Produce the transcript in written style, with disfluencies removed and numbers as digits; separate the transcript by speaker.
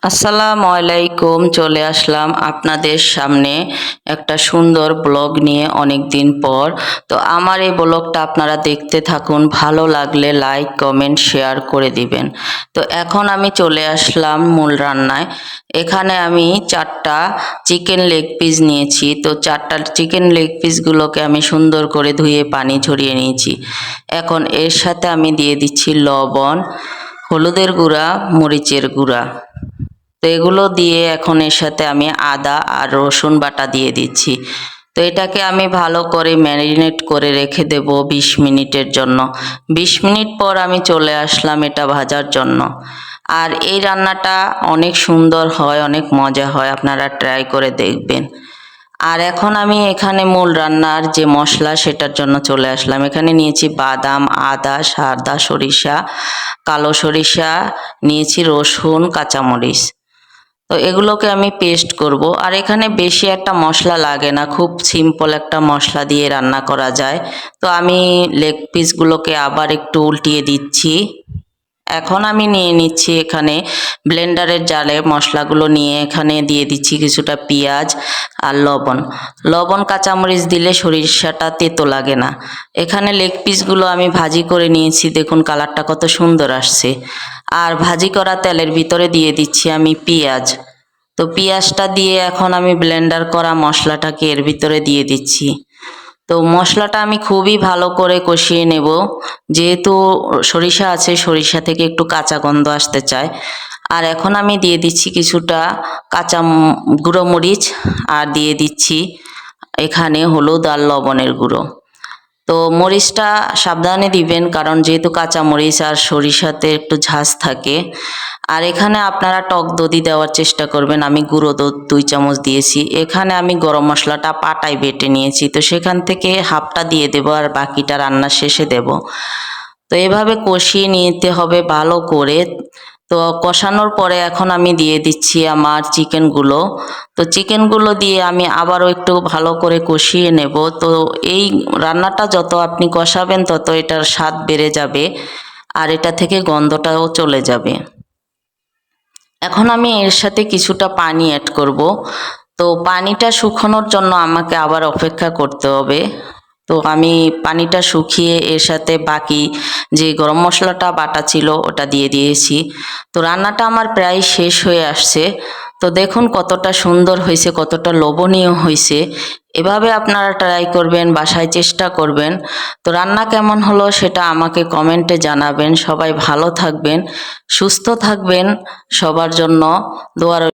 Speaker 1: আসসালামু আলাইকুম। চলে আসলাম আপনাদের সামনে একটা সুন্দর ব্লগ নিয়ে অনেক দিন পর। তো আমার এই ব্লগটা আপনারা দেখতে থাকুন, ভালো লাগলে লাইক কমেন্ট শেয়ার করে দিবেন। তো এখন আমি চলে আসলাম মূল রান্নায়। এখানে আমি 4টা চিকেন লেগ পিস নিয়েছি। তো 4টা চিকেন লেগ পিসগুলোকে আমি সুন্দর করে ধুয়ে পানি ঝরিয়ে নিয়েছি। এখন এর সাথে আমি দিয়ে দিচ্ছি লবণ, হলুদের গুঁড়া, মরিচের গুঁড়া। তো এগুলো দিয়ে এখন এর সাথে আমি আদা আর রসুন বাটা দিয়ে দিচ্ছি। তো এটাকে আমি ভালো করে ম্যারিনেট করে রেখে দেব 20 মিনিটের জন্য। 20 মিনিট পর আমি চলে আসলাম এটা ভাজার জন্য। আর এই রান্নাটা অনেক সুন্দর হয়, অনেক মজা হয়, আপনারা ট্রাই করে দেখবেন। আর এখন আমি এখানে মূল রান্নার যে মশলা সেটার জন্য চলে আসলাম। এখানে নিয়েছি বাদাম, আদা, সাদা সরিষা, কালো সরিষা, নিয়েছি রসুন, কাঁচামরিচ। তো এগুলোকে আমি পেস্ট করব। আর এখানে বেশি একটা মশলা লাগে না, খুব সিম্পল একটা মশলা দিয়ে রান্না করা যায়। তো আমি লেগ পিসগুলোকে আবার একটু উল্টিয়ে দিচ্ছি। এখন আমি নিয়ে নিচ্ছি এখানে ব্লেন্ডারের জারে মশলাগুলো নিয়ে এখানে দিয়ে দিচ্ছি কিছুটা পেঁয়াজ আর লবণ। লবণ কাঁচামরিচ দিলে সরিষাটা তেতো লাগে না। এখানে লেগ পিসগুলো আমি ভাজি করে নিয়েছি, দেখুন কালারটা কত সুন্দর আসছে। আর ভাজি করা তেলের ভিতরে দিয়ে দিচ্ছি আমি পেঁয়াজ। তো পেঁয়াজটা দিয়ে এখন আমি ব্লেন্ডার করা মশলাটাকে এর ভিতরে দিয়ে দিচ্ছি। তো মশলাটা আমি খুবই ভালো করে কষিয়ে নেব, যেহেতু সরিষা আছে, সরিষা থেকে একটু কাঁচা গন্ধ আসতে চায়। আর এখন আমি দিয়ে দিচ্ছি কিছুটা কাঁচা গুঁড়ো মরিচ, আর দিয়ে দিচ্ছি এখানে হলুদ আর লবণের গুঁড়ো। তো মরিচটা সাবধানে দিবেন, কারণ যেহেতু কাঁচা মরিচ আর সরিষাতে একটু ঝাঁজ থাকে। আর এখানে আপনারা টক দধি দেওয়ার চেষ্টা করবেন। আমি গুঁড়ো দুধ 2 চামচ দিয়েছি। এখানে আমি গরম মশলাটা পাটায় বেটে নিয়েছি, তো সেখান থেকে হাফটা দিয়ে দেবো আর বাকিটা রান্নার শেষে দেব। তো এভাবে কষিয়ে নিতে হবে ভালো করে। তো কষানোর পরে এখন আমি দিয়ে দিচ্ছি আমার চিকেনগুলো। তো চিকেনগুলো দিয়ে আমি আবারও একটু ভালো করে কষিয়ে নেব। তো এই রান্নাটা যত আপনি কষাবেন তত এটার স্বাদ বেড়ে যাবে, আর এটা থেকে গন্ধটাও চলে যাবে। এখন আমি এর সাথে কিছুটা পানি অ্যাড করব। তো পানিটা শুকানোর জন্য আমাকে আবার অপেক্ষা করতে হবে। তো আমি পানিটা শুকিয়ে এর সাথে বাকি যে গরম মশলাটা বাটা ছিল ওটা দিয়ে দিয়েছি। তো রান্নাটা আমার প্রায় শেষ হয়ে আসছে। তো দেখুন কতটা সুন্দর হয়েছে, কতটা লোভনীয় হয়েছে। এভাবে আপনারা ট্রাই করবেন, বাসায় চেষ্টা করবেন। তো রান্না কেমন হলো সেটা আমাকে কমেন্টে জানাবেন। সবাই ভালো থাকবেন, সুস্থ থাকবেন, সবার জন্য দোয়া রইল।